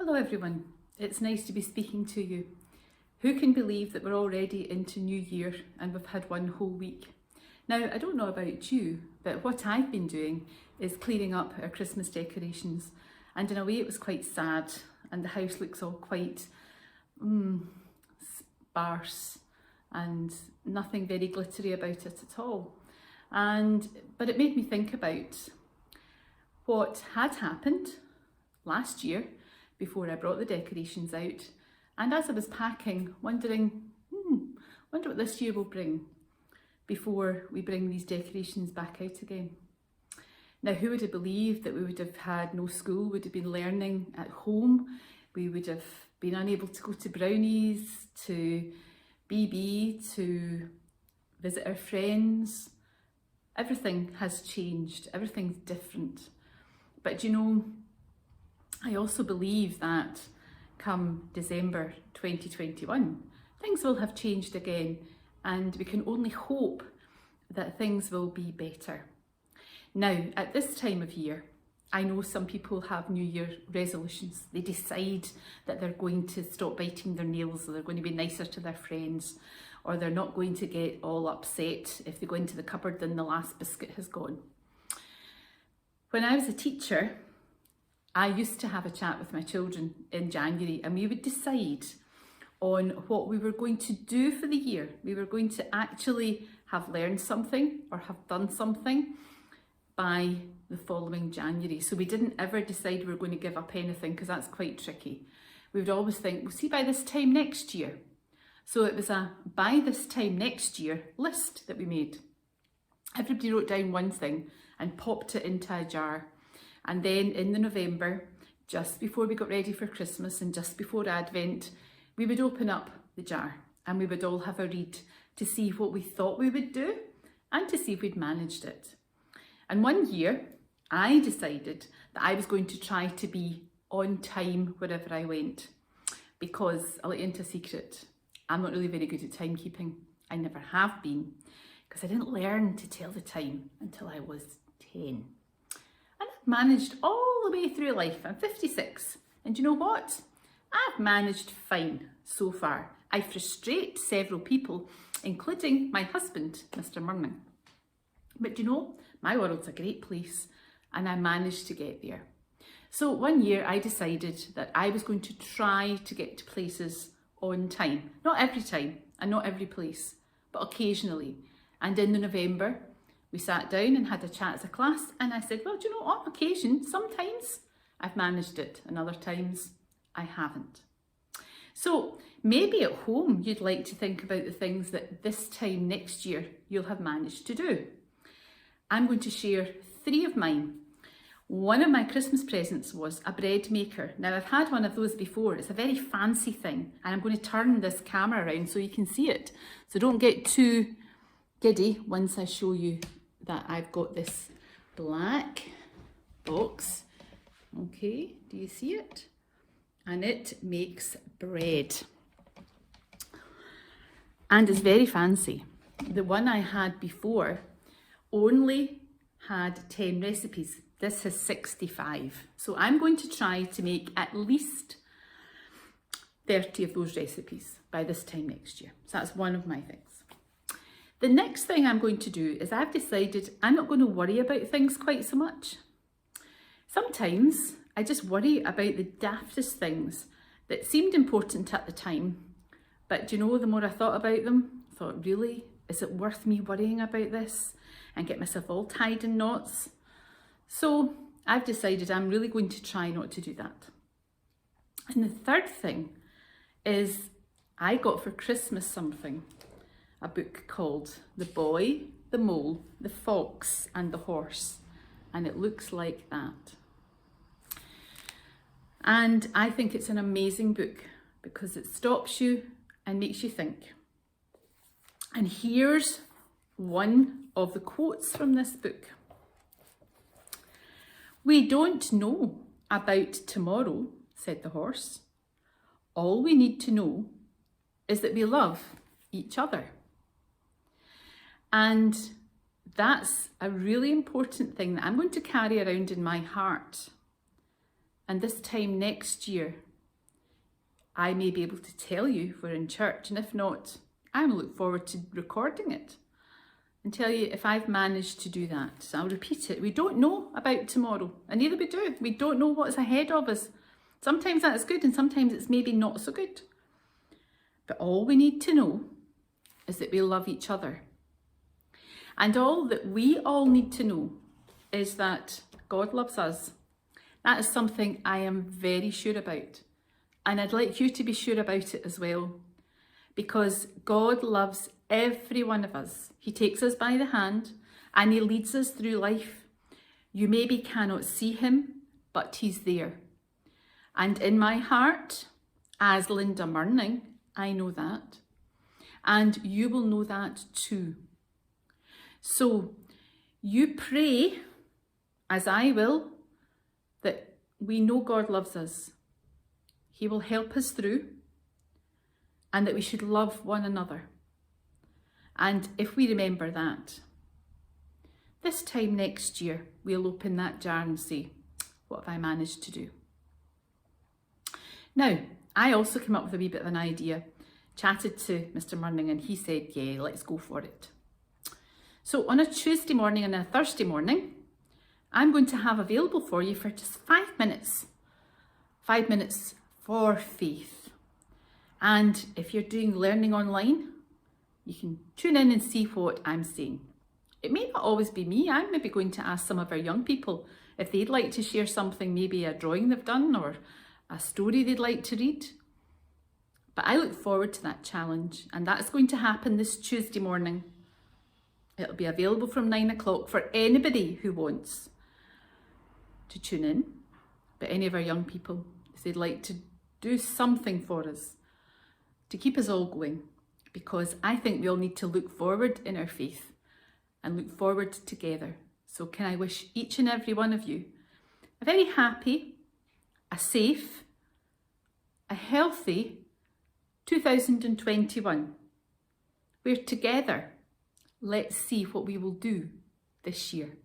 Hello everyone, it's nice to be speaking to you. Who can believe that we're already into New Year and we've had one whole week? Now, I don't know about you, but what I've been doing is clearing up our Christmas decorations, and in a way it was quite sad, and the house looks all quite sparse and nothing very glittery about it at all. But it made me think about what had happened last year before I brought the decorations out, and as I was packing, wondering, wonder what this year will bring before we bring these decorations back out again. Now, who would have believed that we would have had no school, would have been learning at home, we would have been unable to go to Brownies, to BB, to visit our friends. Everything has changed, everything's different. But you know, I also believe that come December 2021, things will have changed again, and we can only hope that things will be better. Now, at this time of year, I know some people have New Year resolutions. They decide that they're going to stop biting their nails, or they're going to be nicer to their friends, or they're not going to get all upset if they go into the cupboard and the last biscuit has gone. When I was a teacher, I used to have a chat with my children in January, and we would decide on what we were going to do for the year. We were going to actually have learned something or have done something by the following January. So we didn't ever decide we were going to give up anything, because that's quite tricky. We would always think, we'll see by this time next year. So it was a by this time next year list that we made. Everybody wrote down one thing and popped it into a jar. And then in the November, just before we got ready for Christmas and just before Advent, we would open up the jar and we would all have a read to see what we thought we would do and to see if we'd managed it. And one year, I decided that I was going to try to be on time wherever I went, because I'll let you into a secret. I'm not really very good at timekeeping. I never have been, because I didn't learn to tell the time until I was 10. Managed all the way through life. I'm 56, and you know what? I've managed fine so far. I frustrate several people, including my husband, Mr. Murning. But you know, my world's a great place, and I managed to get there. So one year I decided that I was going to try to get to places on time. Not every time and not every place, but occasionally. And in the November, we sat down and had a chat as a class, and I said, well, do you know, on occasion, sometimes I've managed it and other times I haven't. So maybe at home you'd like to think about the things that this time next year you'll have managed to do. I'm going to share 3 of mine. One of my Christmas presents was a bread maker. Now, I've had one of those before. It's a very fancy thing, and I'm going to turn this camera around so you can see it. So don't get too giddy once I show you that I've got this black box. Okay, do you see it? And it makes bread. And it's very fancy. The one I had before only had 10 recipes. This has 65. So I'm going to try to make at least 30 of those recipes by this time next year. So that's one of my things. The next thing I'm going to do is I've decided I'm not going to worry about things quite so much. Sometimes I just worry about the daftest things that seemed important at the time, but you know, the more I thought about them, I thought, really, is it worth me worrying about this and get myself all tied in knots? So I've decided I'm really going to try not to do that. And the third thing is I got for Christmas something. A book called The Boy, the Mole, the Fox and the Horse, and it looks like that. And I think it's an amazing book because it stops you and makes you think. And here's one of the quotes from this book. "We don't know about tomorrow," said the horse. "All we need to know is that we love each other." And that's a really important thing that I'm going to carry around in my heart. And this time next year, I may be able to tell you if we're in church, and if not, I look forward to recording it and tell you if I've managed to do that. So I'll repeat it. We don't know about tomorrow, and neither we do. We don't know what's ahead of us. Sometimes that's good, and sometimes it's maybe not so good. But all we need to know is that we love each other. And all that we all need to know is that God loves us. That is something I am very sure about. And I'd like you to be sure about it as well. Because God loves every one of us. He takes us by the hand and He leads us through life. You maybe cannot see Him, but He's there. And in my heart, as Linda Murning, I know that. And you will know that too. So you pray, as I will, that we know God loves us. He will help us through, and that we should love one another. And if we remember that, this time next year, we'll open that jar and say, what have I managed to do? Now, I also came up with a wee bit of an idea, chatted to Mr. Murning, and he said, yeah, let's go for it. So on a Tuesday morning and a Thursday morning, I'm going to have available for you for just 5 minutes. 5 minutes for faith. And if you're doing learning online, you can tune in and see what I'm saying. It may not always be me. I'm maybe going to ask some of our young people if they'd like to share something, maybe a drawing they've done or a story they'd like to read. But I look forward to that challenge, and that's going to happen this Tuesday morning. It'll be available from 9 o'clock for anybody who wants to tune in. But any of our young people, if they'd like to do something for us to keep us all going, because I think we all need to look forward in our faith and look forward together. So can I wish each and every one of you a very happy, a safe, a healthy 2021, where together, let's see what we will do this year.